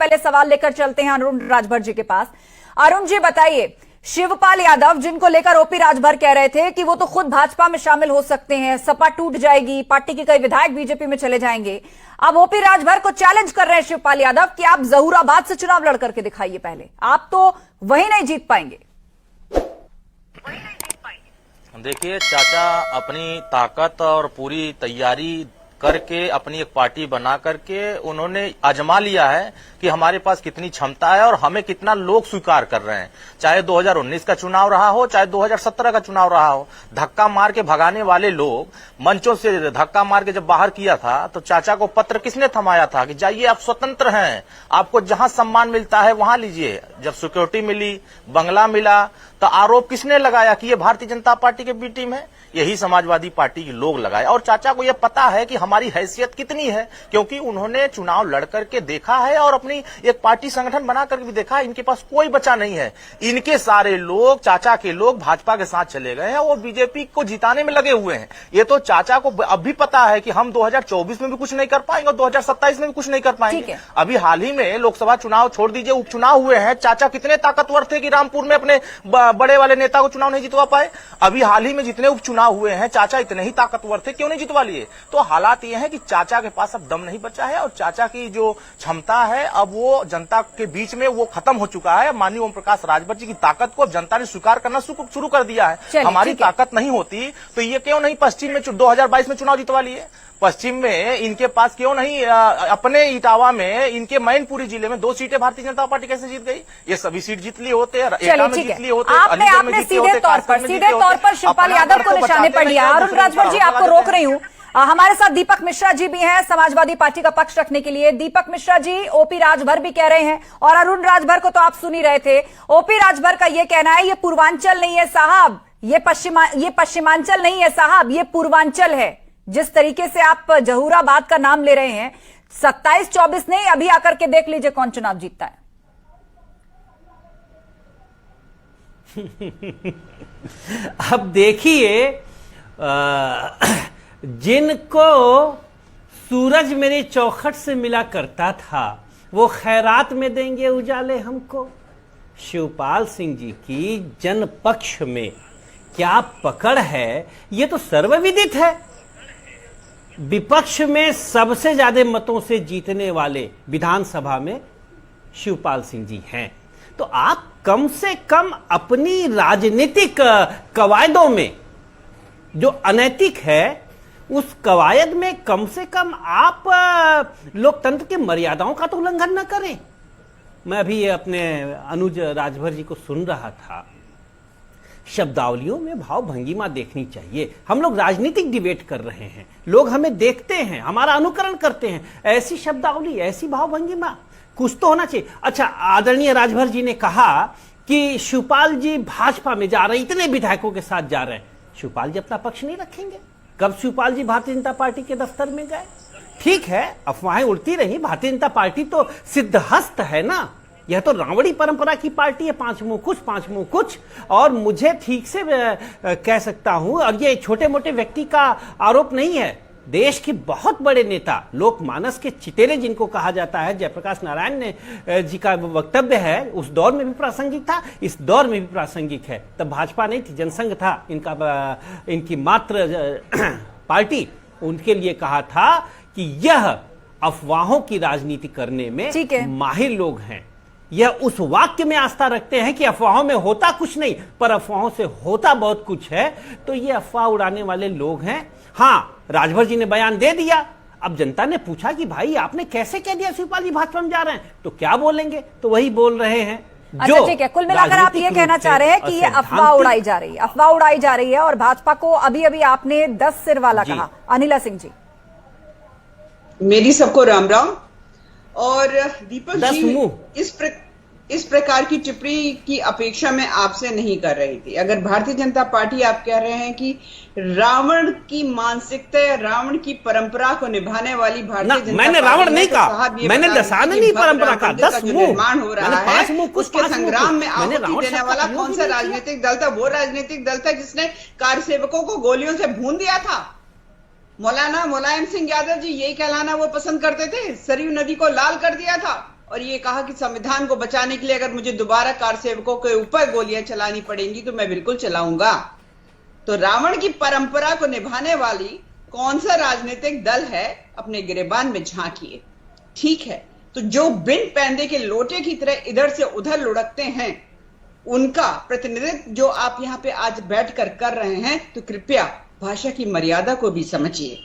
पहले सवाल लेकर चलते हैं अरुण राजभर जी के पास। अरुण जी बताइए, शिवपाल यादव जिनको लेकर ओपी राजभर कह रहे थे कि वो तो खुद भाजपा में शामिल हो सकते हैं, सपा टूट जाएगी, पार्टी के कई विधायक बीजेपी में चले जाएंगे। अब ओपी राजभर को चैलेंज कर रहे हैं शिवपाल यादव कि आप जहूराबाद से चुनाव लड़ करके दिखाइए, पहले आप तो वही नहीं जीत पाएंगे। देखिए, चाचा अपनी ताकत और पूरी तैयारी करके अपनी एक पार्टी बना करके उन्होंने आजमा लिया है कि हमारे पास कितनी क्षमता है और हमें कितना लोग स्वीकार कर रहे हैं। चाहे 2019 का चुनाव रहा हो, चाहे 2017 का चुनाव रहा हो, धक्का मार के भगाने वाले लोग मंचों से धक्का मार के जब बाहर किया था तो चाचा को पत्र किसने थमाया था कि जाइए आप स्वतंत्र हैं, आपको जहां सम्मान मिलता है वहां लीजिए। जब सिक्योरिटी मिली, बंगला मिला, तो आरोप किसने लगाया कि ये भारतीय जनता पार्टी के बी टीम है? यही समाजवादी पार्टी के लोग लगाए। और चाचा को यह पता है कि हमारी हैसियत कितनी है, क्योंकि उन्होंने चुनाव लड़ करके देखा है और अपनी एक पार्टी संगठन बना करके भी देखा है। इनके पास कोई बचा नहीं है। इनके सारे लोग, चाचा के लोग भाजपा के साथ चले गए हैं और बीजेपी को जिताने में लगे हुए हैं। ये तो चाचा को अब भी पता है कि हम 2024 में भी कुछ नहीं कर पाएंगे और 2027 में भी कुछ नहीं कर पाएंगे। अभी हाल ही में लोकसभा चुनाव छोड़ दीजिए, उपचुनाव हुए हैं। चाचा कितने ताकतवर थे कि रामपुर में अपने बड़े वाले नेता को चुनाव नहीं जितवा पाए। अभी हाल ही में जितने उपचुनाव हुए हैं, चाचा इतने ही ताकतवर थे, क्यों नहीं जितवा लिए? तो हालात ये है कि चाचा के पास अब दम नहीं बचा है और चाचा की जो क्षमता है अब वो जनता के बीच में वो खत्म हो चुका है। माननीय ओम प्रकाश राजभर जी की ताकत को अब जनता ने स्वीकार करना शुरू कर दिया है। हमारी ताकत नहीं होती तो ये क्यों नहीं पश्चिम में 2022 में चुनाव जितवा लिए? पश्चिम में इनके पास क्यों नहीं अपने इटावा में, इनके मैनपुरी जिले में 2 सीटें भारतीय जनता पार्टी कैसे जीत गई? ये सभी सीट जीत लिए होते, एटा में जीत लिए होते, अलीगढ़ में जीत लिए होते, सीधे तौर पर शिवपाल यादव को निशाने पर लिया। अरुण राजभर जी, आपको रोक रही हूँ। हमारे साथ दीपक मिश्रा जी भी हैं समाजवादी पार्टी का पक्ष रखने के लिए। दीपक मिश्रा जी, ओपी राजभर भी कह रहे हैं और अरुण राजभर को तो आप सुन ही रहे थे। ओपी राजभर का ये कहना है ये पूर्वांचल नहीं है साहब, ये पश्चिमांचल नहीं है साहब, ये पूर्वांचल है। जिस तरीके से आप जहूराबाद का नाम ले रहे हैं, 27-24 नहीं, अभी आकर के देख लीजिए कौन चुनाव जीतता है। अब देखिए, जिनको सूरज मेरी चौखट से मिला करता था वो खैरात में देंगे उजाले हमको। शिवपाल सिंह जी की जनपक्ष में क्या पकड़ है ये तो सर्वविदित है। विपक्ष में सबसे ज्यादा मतों से जीतने वाले विधानसभा में शिवपाल सिंह जी हैं। तो आप कम से कम अपनी राजनीतिक कवायदों में जो अनैतिक है उस कवायद में कम से कम आप लोकतंत्र की मर्यादाओं का तो उल्लंघन न करें। मैं अभी अपने अनुज राजभर जी को सुन रहा था, शब्दावलियों में भाव भंगिमा देखनी चाहिए। हम लोग राजनीतिक डिबेट कर रहे हैं, लोग हमें देखते हैं, हमारा अनुकरण करते हैं। ऐसी शब्दावली, ऐसी भाव भंगिमा कुछ तो होना चाहिए। अच्छा, आदरणीय राजभर जी ने कहा कि शिवपाल जी भाजपा में जा रहे हैं, इतने विधायकों के साथ जा रहे हैं। शिवपाल जी अपना पक्ष नहीं रखेंगे? कब शिवपाल जी भारतीय जनता पार्टी के दफ्तर में गए? ठीक है, अफवाहें उड़ती रही, भारतीय जनता पार्टी तो सिद्धहस्त है ना, यह तो रावणी परंपरा की पार्टी है, 5 मुंह कुछ। और मुझे ठीक से कह सकता हूं, और ये छोटे मोटे व्यक्ति का आरोप नहीं है, देश के बहुत बड़े नेता, लोकमानस के चितेरे जिनको कहा जाता है, जयप्रकाश नारायण ने जी का वक्तव्य है, उस दौर में भी प्रासंगिक था, इस दौर में भी प्रासंगिक है। तब भाजपा नहीं थी, जनसंघ था इनकी मात्र पार्टी। उनके लिए कहा था कि यह अफवाहों की राजनीति करने में माहिर लोग हैं। यह उस वाक्य में आस्था रखते हैं कि अफवाहों में होता कुछ नहीं पर अफवाहों से होता बहुत कुछ है। तो ये अफवाह उड़ाने वाले लोग हैं। हाँ, राजभर जी ने बयान दे दिया। अब जनता ने पूछा कि भाई आपने कैसे कह दिया शिवपाल जी भाजपा में जा रहे हैं, तो क्या बोलेंगे? तो वही बोल रहे हैं। अच्छा, ठीक है, कुल मिलाकर आप ये कहना चाह रहे हैं कि ये अफवाह उड़ाई जा रही है, अफवाह उड़ाई जा रही है। और भाजपा को अभी अभी आपने 10 सिर वाला कहा। अनिला सिंह जी, मेरी सबको राम राम। और दीपक जी, इस प्रकार की टिप्पणी की अपेक्षा मैं आपसे नहीं कर रही थी। अगर भारतीय जनता पार्टी, आप कह रहे हैं कि रावण की मानसिकता, रावण की परंपरा को निभाने वाली भारतीय जनता पार्टी, मैंने रावण नहीं कहा, मैंने दशाननी परंपरा का 10 मुंह निर्माण हो रहा है, उसके संग्राम में आहुति देने वाला कौन सा राजनीतिक दल था? वो राजनीतिक दल था जिसने कार्यसेवकों को गोलियों से भून दिया था। मौलाना मुलायम सिंह यादव जी यही कहलाना वो पसंद करते थे, सरयू नदी को लाल कर दिया था और ये कहा कि संविधान को बचाने के लिए अगर मुझे दोबारा कार सेवकों के ऊपर गोलियां चलानी पड़ेंगी तो मैं बिल्कुल चलाऊंगा। तो रावण की परंपरा को निभाने वाली कौन सा राजनीतिक दल है, अपने गिरेबान में झांकिए। ठीक है, तो जो बिन पैंदे के लोटे की तरह इधर से उधर लुढ़कते हैं, उनका प्रतिनिधित्व जो आप यहां पे आज बैठकर कर रहे हैं, तो कृपया भाषा की मर्यादा को भी समझिए।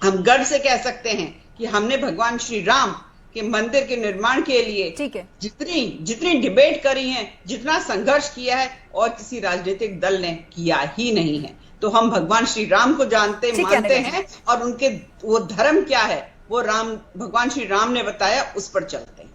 हम गर्व से कह सकते हैं कि हमने भगवान श्री राम के मंदिर के निर्माण के लिए ठीक है, जितनी डिबेट करी है, जितना संघर्ष किया है, और किसी राजनीतिक दल ने किया ही नहीं है। तो हम भगवान श्री राम को जानते मानते हैं, और उनके वो धर्म क्या है, वो भगवान श्री राम ने बताया, उस पर चलते हैं।